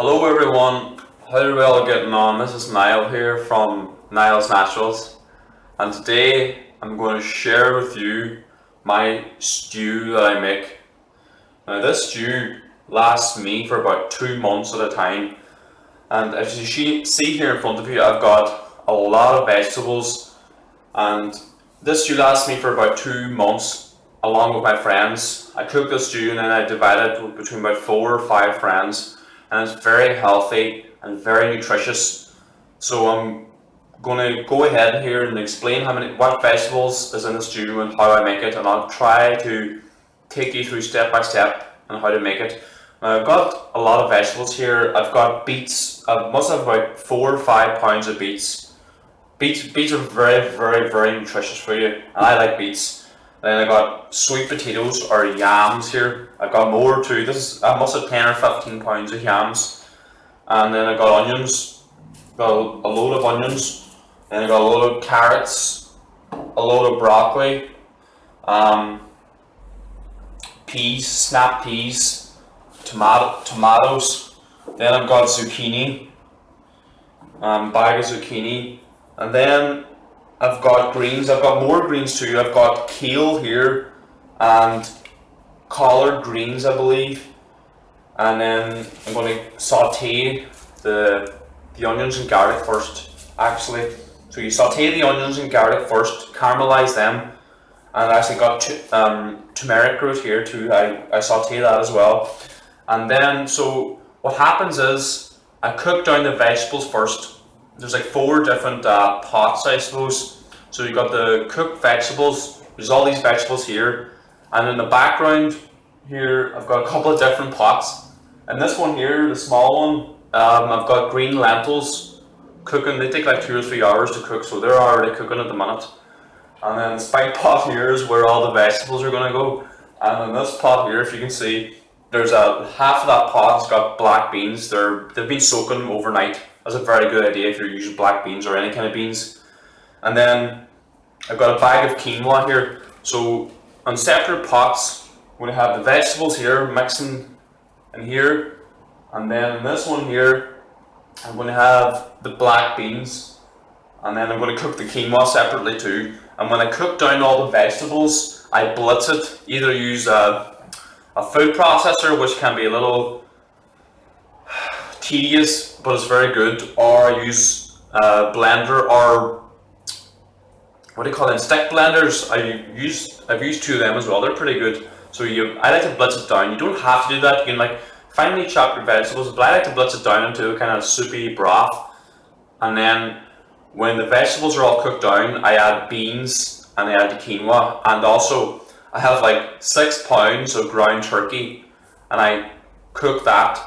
Hello everyone, how are we all getting on? This is Niall here from Niall's Naturals, and today I'm going to share with you my stew that I make. Now this stew lasts me for about 2 months at a time, and as you see here in front of you, I've got a lot of vegetables, and this stew lasts me for about 2 months along with my friends. I cook this stew and then I divide it between about 4 or 5 friends, and it's very healthy and very nutritious. So I'm going to go ahead here and explain what vegetables is in the stew and how I make it, and I'll try to take you through step by step on how to make it. Now I've got a lot of vegetables here. I've got beets. I must have about 4 or 5 pounds of beets. Beets are very nutritious for you, and I like beets. Then I got sweet potatoes or yams here. I got more too. I must have 10 or 15 pounds of yams. And then I got onions. Got a load of onions. Then I got a load of carrots, a load of broccoli, peas, snap peas, tomatoes. Then I've got zucchini, bag of zucchini, and then I've got greens. I've got more greens too. I've got kale here and collard greens, I believe. And then I'm going to saute the onions and garlic first, actually. So you saute the onions and garlic first, caramelize them, and I actually got turmeric root here too. I saute that as well. And then, so what happens is I cook down the vegetables first. There's like 4 different pots, I suppose. So you got the cooked vegetables. There's all these vegetables here, and in the background here, I've got a couple of different pots. And this one here, the small one, I've got green lentils cooking. They take like 2 or 3 hours to cook, so they're already cooking at the minute. And then the spike pot here is where all the vegetables are going to go. And in this pot here, if you can see, there's a half of that pot's got black beans. They've been soaking overnight. That's a very good idea if you're using black beans or any kind of beans. And then I've got a bag of quinoa here. So on separate pots, we're going to have the vegetables here mixing in here. And then in this one here, I'm going to have the black beans. And then I'm going to cook the quinoa separately too. And when I cook down all the vegetables, I blitz it. Either use a food processor, which can be a little tedious, but it's very good, or use a blender, or what do you call them, stick blenders. I've used 2 of them as well. They're pretty good. So I like to blitz it down. You don't have to do that. You can like finely chop your vegetables, but I like to blitz it down into a kind of soupy broth. And then when the vegetables are all cooked down, I add beans and I add the quinoa, and also I have like 6 pounds of ground turkey, and I cook that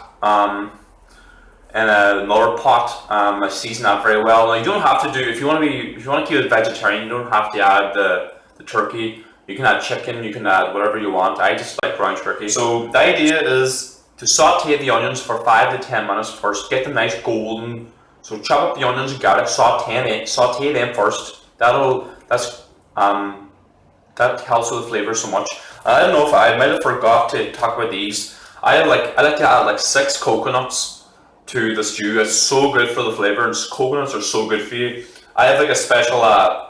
in another pot. I season that very well. Now you don't have to do, if you want to keep it vegetarian, you don't have to add the turkey. You can add chicken, you can add whatever you want. I just like ground turkey. So the idea is to saute the onions for 5 to 10 minutes first. Get them nice golden. So chop up the onions and garlic, saute them first. That helps with the flavor so much. I don't know if I might have forgot to talk about these. I like to add like 6 coconuts to the stew. It's so good for the flavor, and coconuts are so good for you. I have like a special I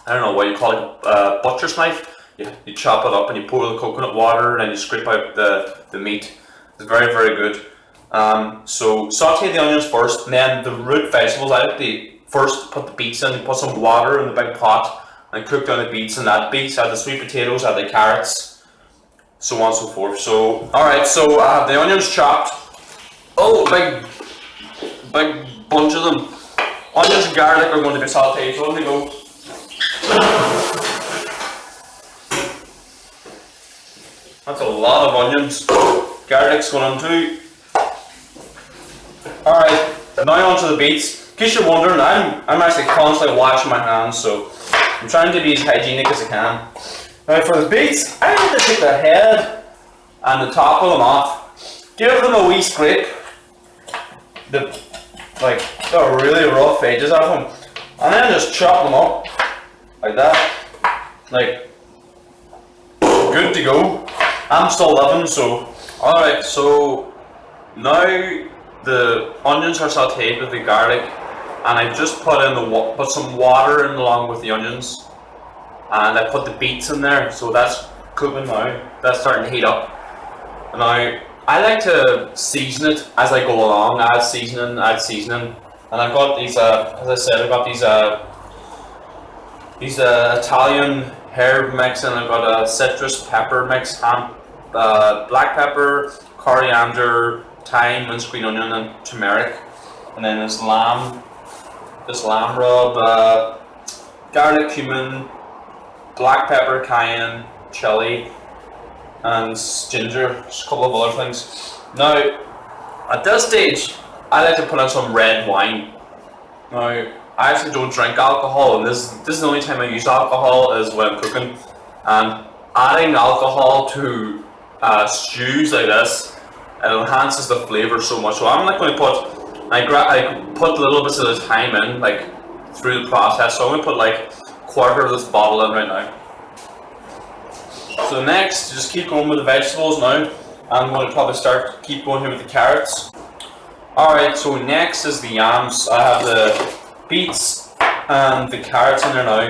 don't know what you call it, butcher's knife. You chop it up and you pour the coconut water and you scrape out the meat. It's very good. So saute the onions first, and then the root vegetables. I like to first put the beets in, put some water in the big pot, and cook down the beets. And add the sweet potatoes, add the carrots, so on and so forth. So alright, so I have the onions chopped. Oh, big bunch of them. Onions and garlic are going to be sauteed. So let me go. That's a lot of onions. Garlic's going on too. Alright, now on to the beets. In case you're wondering, I'm actually constantly washing my hands, so I'm trying to be as hygienic as I can. Now for the beets, I need to take the head and the top of them off. Give them a wee scrape. There are really rough edges of them. And then just chop them up like that. Like, good to go. I'm still living, so alright, so now the onions are sautéed with the garlic, and I just put in put some water in along with the onions, and I put the beets in there. So that's cooking now. That's starting to heat up. Now I like to season it as I go along. Add seasoning, and I've got these. As I said, I've got these Italian herb mix, and I've got a citrus pepper mix, black pepper, coriander, thyme, minced green onion, and turmeric, and then this lamb rub, garlic, cumin, black pepper, cayenne, chili, and ginger, just a couple of other things. Now, at this stage, I like to put in some red wine. Now, I actually don't drink alcohol, and this is the only time I use alcohol is when I'm cooking. And adding alcohol to stews like this, it enhances the flavour so much. So I'm not going to put, I put little bits at a time in, like through the process. So I'm going to put like a quarter of this bottle in right now. So next, just keep going with the vegetables now. I'm going to probably keep going here with the carrots. Alright, so next is the yams. I have the beets and the carrots in there now,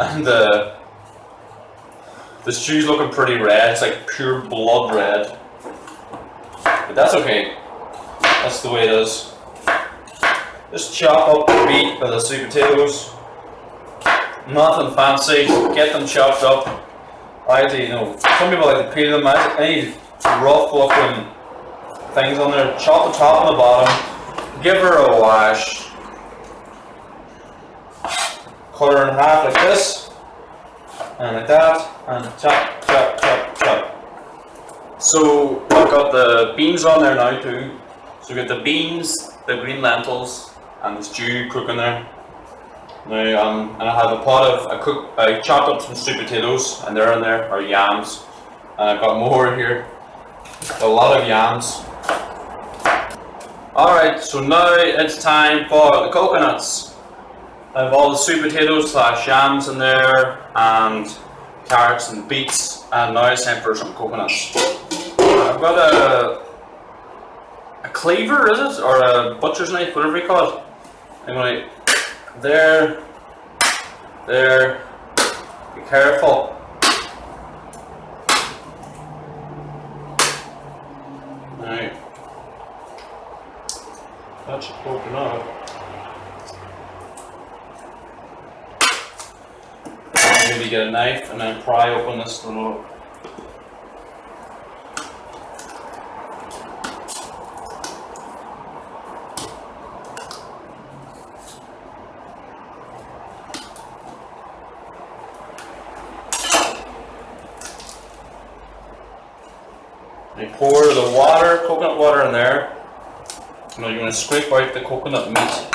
and the stew's looking pretty red. It's like pure blood red, but that's okay. That's the way it is. Just chop up the beet and the sweet potatoes. Nothing fancy. Get them chopped up. I like to, some people like to peel them. I need rough looking things on there. Chop the top and the bottom. Give her a wash. Cut her in half like this, and like that, and chop, chop, chop, chop. So I've got the beans on there now too. So we've got the beans, the green lentils, and the stew cooking there. Now and I have a pot of, I chopped up some sweet potatoes, and they're in there, or yams. And I've got more here, a lot of yams. Alright, so now it's time for the coconuts. I have all the sweet potatoes / yams in there, and carrots and beets, and now it's time for some coconuts. I've got a cleaver, is it? Or a butcher's knife, whatever you call it. I'm going to, there, be careful. Right. That should open up. Maybe get a knife and then pry open this little. You pour the water, coconut water in there. Now you're going to scrape out the coconut meat.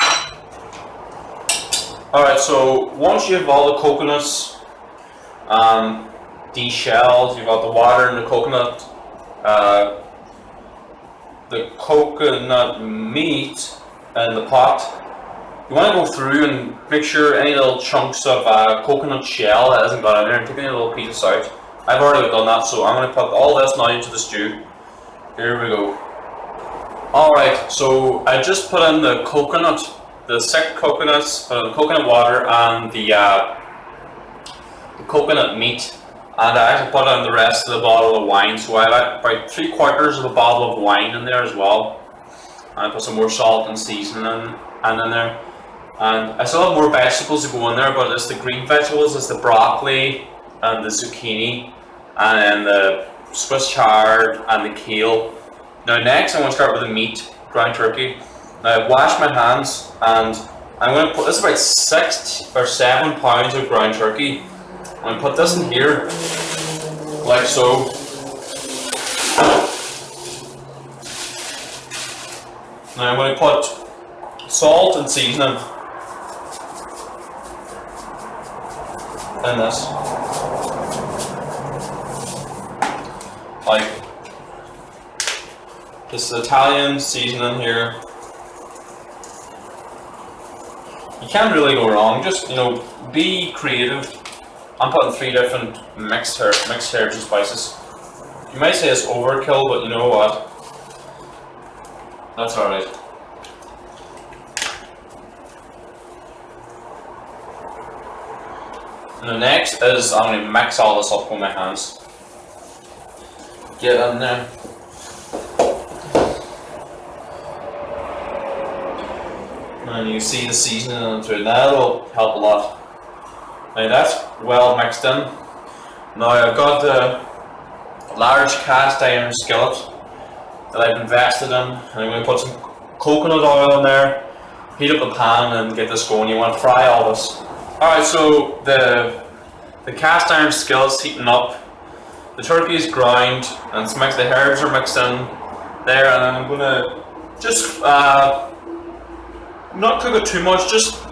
Alright, so once you have all the coconuts deshelled, you've got the water and the coconut meat in the pot, you want to go through and make sure any little chunks of coconut shell that hasn't got in there, and take any little pieces out. I've already done that, so I'm going to put all this now into the stew. Here we go. Alright, so I just put in the coconut, the 6 coconuts, put in the coconut water and the coconut meat, and I actually put in the rest of the bottle of wine. So I have about 3/4 of a bottle of wine in there as well, and I put some more salt and seasoning in there. And I still have more vegetables to go in there, but it's the green vegetables, it's the broccoli and the zucchini, and then the Swiss chard and the kale. Now next I'm going to start with the meat, ground turkey. Now I've washed my hands, and I'm going to put, this is about 6 or 7 pounds of ground turkey. I'm going to put this in here, like so. Now I'm going to put salt and seasoning in this. Like this Italian seasoning here. You can't really go wrong. Just be creative. I'm putting 3 different mixed herbs and spices. You might say it's overkill, but you know what? That's alright. And the next is I'm going to mix all this up with my hands. Get in there. And you see the seasoning into it. Now that'll help a lot. Now that's well mixed in. Now I've got the large cast iron skillet that I've invested in, and I'm going to put some coconut oil in there, heat up the pan and get this going. You want to fry all this. Alright, so the cast iron skillet's heating up, the turkey is ground, and it's mixed, the herbs are mixed in there, and then I'm going to just not cook it too much, just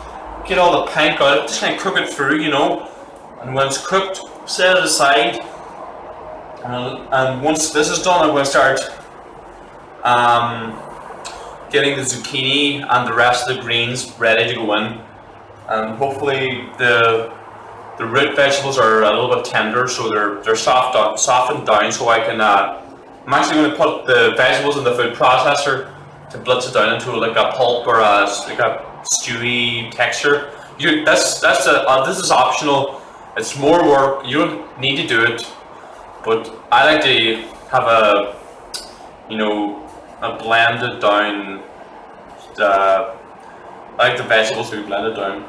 get all the pink out, just kind of cook it through, you know, and when it's cooked, set it aside, and once this is done, I'm going to start getting the zucchini and the rest of the greens ready to go in, and hopefully the root vegetables are a little bit tender, so they're softened down, so I can I'm actually going to put the vegetables in the food processor to blitz it down into like a pulp or like a stewy texture. This is optional. It's more work. You don't need to do it, but I like to have a blended down. I like the vegetables to be blended down.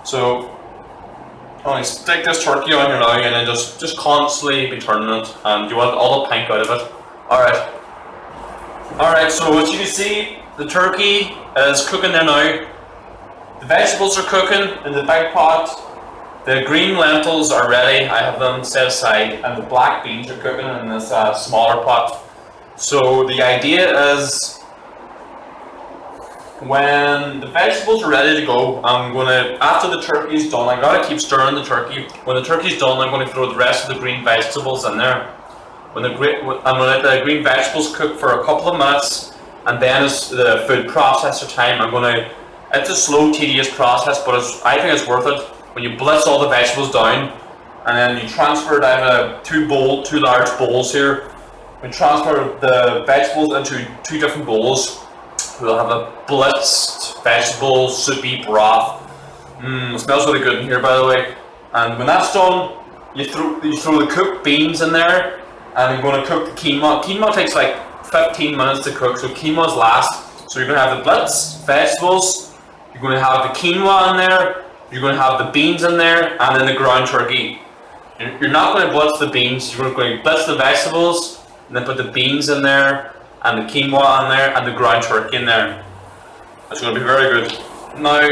So I'm going to stick this turkey on here now, and then just constantly be turning it, and you want all the pink out of it. Alright, so as you can see, the turkey is cooking there now. The vegetables are cooking in the big pot. The green lentils are ready, I have them set aside, and the black beans are cooking in this smaller pot. So the idea is, when the vegetables are ready to go, I'm going to, after the turkey is done, I gotta keep stirring the turkey. When the turkey is done, I'm going to throw the rest of the green vegetables in there. I'm going to let the green vegetables cook for a couple of minutes, and then it's the food processor time. It's a slow, tedious process, but I think it's worth it. When you blitz all the vegetables down, and then you transfer it, I have two large bowls here. We transfer the vegetables into two different bowls. We'll have a blitzed vegetable soupy broth. It smells really good in here, by the way. And when that's done, you throw the cooked beans in there, and I'm going to cook the quinoa. Quinoa takes like 15 minutes to cook, so quinoa's last. So you're going to have the blitzed vegetables, you're going to have the quinoa in there, you're going to have the beans in there, and then the ground turkey. You're not going to blitz the beans, you're going to blitz the vegetables, and then put the beans in there, and the quinoa in there, and the ground turkey in there. That's going to be very good. Now,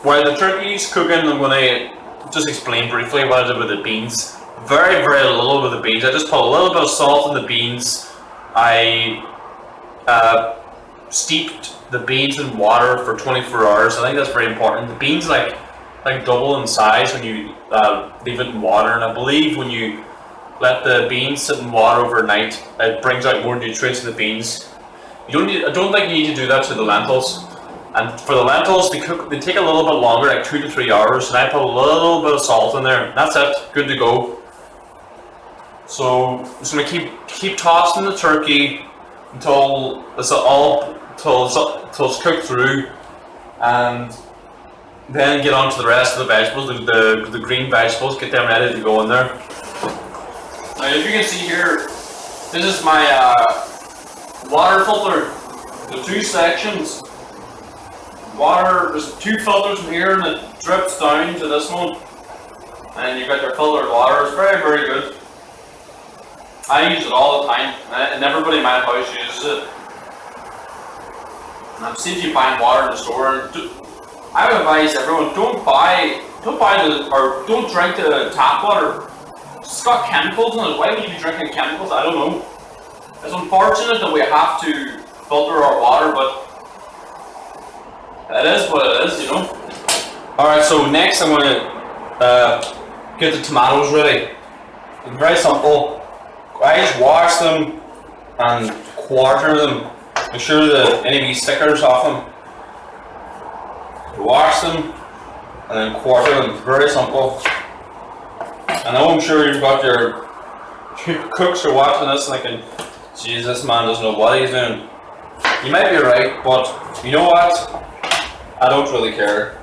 while the turkey's cooking, I'm going to just explain briefly what I did with the beans. Very, very little with the beans. I just put a little bit of salt in the beans. I steeped the beans in water for 24 hours. I think that's very important. The beans like double in size when you leave it in water, and I believe when you let the beans sit in water overnight, it brings out more nutrients in the beans. I don't think you need to do that to the lentils. And for the lentils, they take a little bit longer, like 2 to 3 hours, and I put a little bit of salt in there. That's it, good to go. So I'm just gonna keep tossing the turkey until it's cooked through, and then get on to the rest of the vegetables, the green vegetables, get them ready to go in there. Now, as you can see here, this is my water filter. The two sections. Water, there's two filters in here, and it drips down to this one, and you've got your filtered water. It's very, very good. I use it all the time, and everybody in my house uses it. And I've seen you buying water in the store, and I would advise everyone, don't drink the tap water. It's got chemicals in it. Why would you be drinking chemicals? I don't know. It's unfortunate that we have to filter our water, but it is what it is, you know. Alright, so next I'm going to get the tomatoes ready. It's very simple. I just wash them and quarter them. Make sure that any of these stickers off them. Wash them and then quarter them. It's very simple. I know I'm sure you've got your cooks are watching this and thinking, geez, this man doesn't know what he's doing. You might be right, but you know what? I don't really care.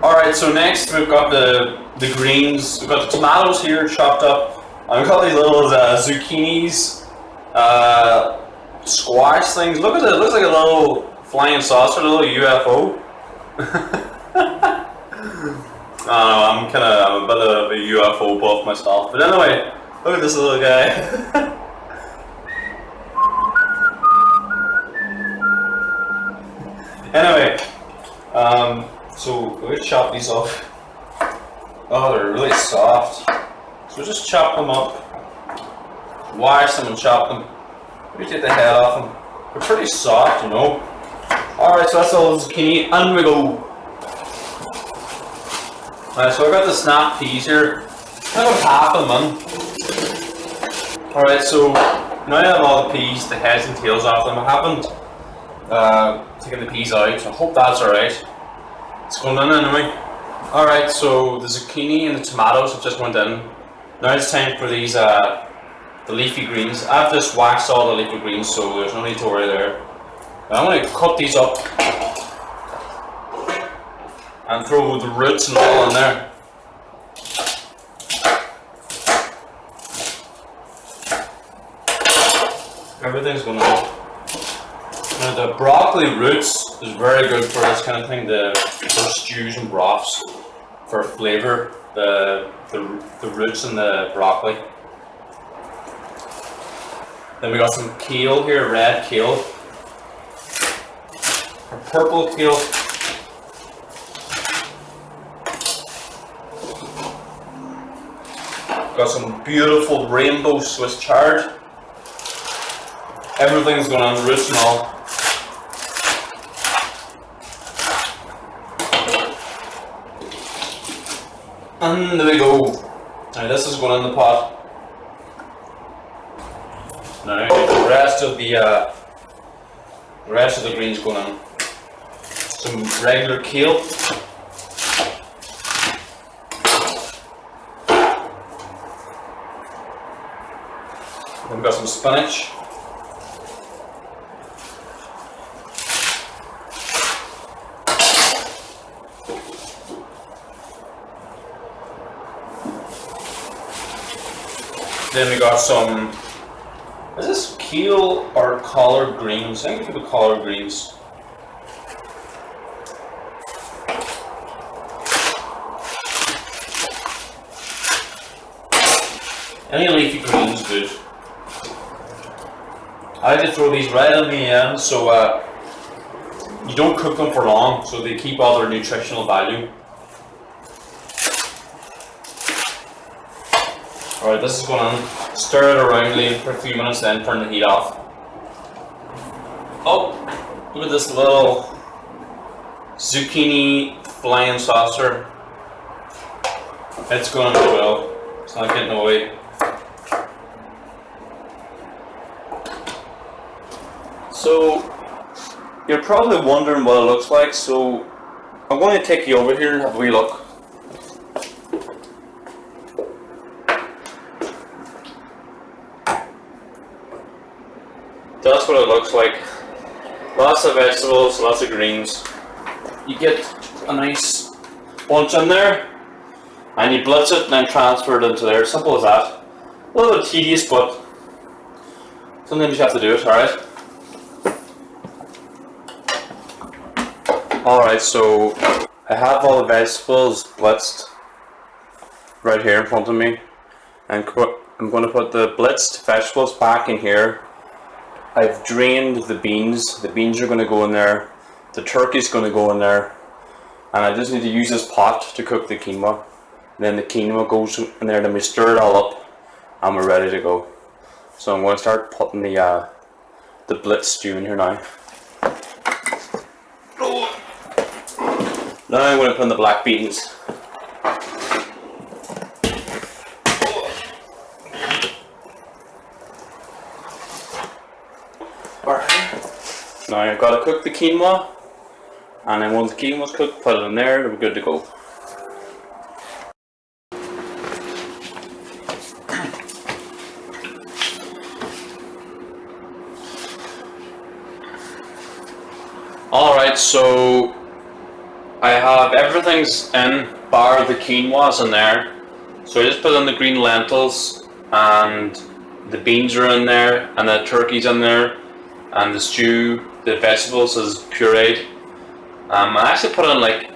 Alright, so next we've got the greens. We've got the tomatoes here chopped up. And we've got these little zucchinis, squash things. Look at it, it looks like a little flying saucer, a little UFO. I don't know, I'm a bit of a UFO buff myself. But anyway, look at this little guy. Anyway, so we'll chop these off. Oh, they're really soft. So just chop them up, wash them and chop them. Maybe take the head off them. They're pretty soft, you know. Alright, so that's all the zucchini, and we go. Alright, so I got the snap peas here. I got half of them in. Alright, so now I have all the peas, the heads and tails off them. I haven't taken the peas out, so I hope that's alright. It's going in anyway. Alright, so the zucchini and the tomatoes have just went in. Now it's time for these, the leafy greens. I've just waxed all the leafy greens, so there's no need to worry there. Now I'm going to cut these up and throw the roots and all in there. Everything's going on. Now the broccoli roots is very good for this kind of thing, for stews and broths, for flavour, the roots and the broccoli. Then we got some kale here, red kale, or purple kale. Got some beautiful rainbow Swiss chard. Everything's going on, roots and all. And there we go. Now this is going in the pot. Now the rest of the greens going in. Some regular kale. Then we've got some spinach. Then we got some, is this kale or collard greens? I think we put collard greens. Any leafy greens good. I like to throw these right in the end so you don't cook them for long, so they keep all their nutritional value. Alright, this is going on. Stir it around, leave it for a few minutes, then turn the heat off. Oh, look at this little zucchini flying saucer. It's going to well. It's not getting away. So, you're probably wondering what it looks like, so I'm going to take you over here and have a wee look. That's what it looks like. Lots of vegetables, lots of greens. You get a nice bunch in there, and you blitz it and then transfer it into there. Simple as that. A little bit tedious, but sometimes you have to do it, alright? Alright, so I have all the vegetables blitzed right here in front of me. And I'm going to put the blitzed vegetables back in here. I've drained the beans. The beans are going to go in there. The turkey's going to go in there. And I just need to use this pot to cook the quinoa. And then the quinoa goes in there, then we stir it all up and we're ready to go. So I'm going to start putting the blitz stew in here now. Now I'm going to put in the black beans. Now I've got to cook the quinoa, and then once the quinoa's cooked, put it in there, and we're good to go. Alright, so I have everything's in, bar the quinoa's in there. So I just put in the green lentils, and the beans are in there, and the turkey's in there, and the stew, the vegetables is pureed. I actually put in like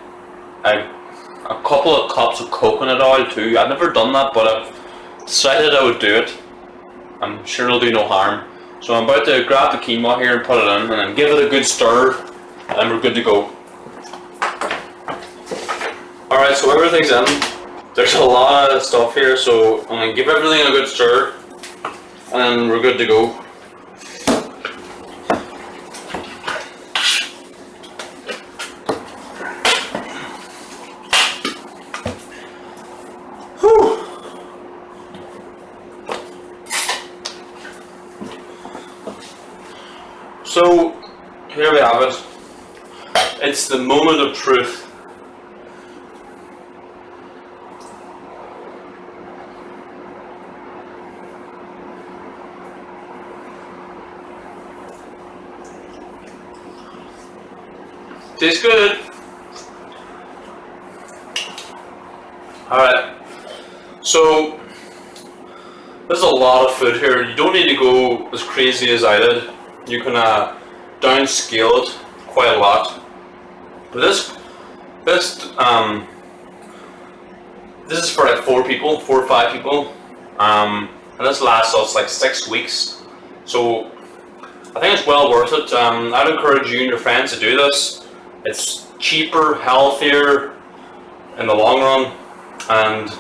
a couple of cups of coconut oil too. I've never done that, but I've decided I would do it. I'm sure it'll do no harm. So I'm about to grab the quinoa here and put it in, and then give it a good stir, and we're good to go. Alright, so everything's in. There's a lot of stuff here, so I'm going to give everything a good stir, and then we're good to go. Whew. So, here we have it. It's the moment of truth. Tastes good. Alright, so there's a lot of food here. You don't need to go as crazy as I did. You can downscale it quite a lot. But this is for like 4 or 5 people, and this lasts us like 6 weeks. So I think it's well worth it. I'd encourage you and your friends to do this. It's cheaper, healthier in the long run, and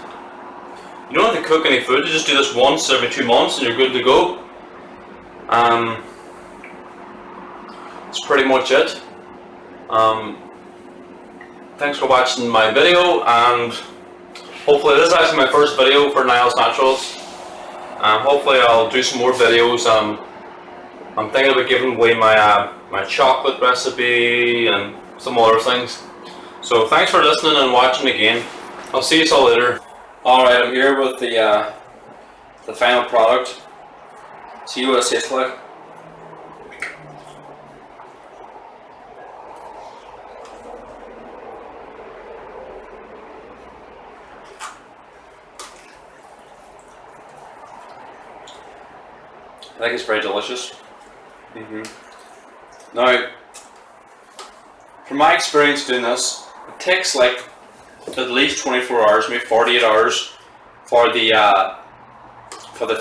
you don't have to cook any food. You just do this once every 2 months and you're good to go. That's pretty much it. Thanks for watching my video, and hopefully this is actually my first video for Niall's Naturals. Hopefully I'll do some more videos. I'm thinking about giving away my chocolate recipe and some other things. So thanks for listening and watching again. I'll see you all later. Alright, I'm here with the final product. See what it tastes like. I think it's very delicious. Now, from my experience doing this, it takes like at least 24 hours, maybe 48 hours for the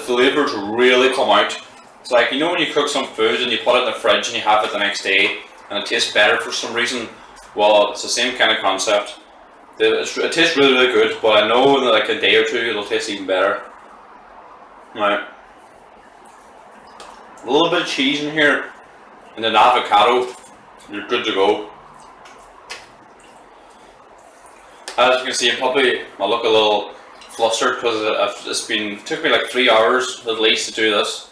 flavor to really come out. It's like, you know when you cook some food and you put it in the fridge and you have it the next day and it tastes better for some reason? Well, it's the same kind of concept. It tastes really, really good, but I know in like a day or two it'll taste even better. Now, a little bit of cheese in here and an avocado, you're good to go. As you can see, I look a little flustered because it took me like 3 hours at least to do this,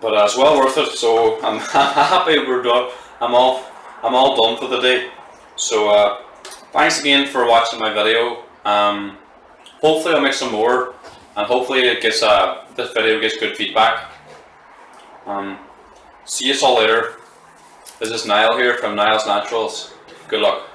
but it's well worth it. So I'm happy we're done. I'm all done for the day. So thanks again for watching my video. Hopefully I'll make some more, and hopefully it gets this video gets good feedback. See you all later. This is Niall here from Niall's Naturals. Good luck.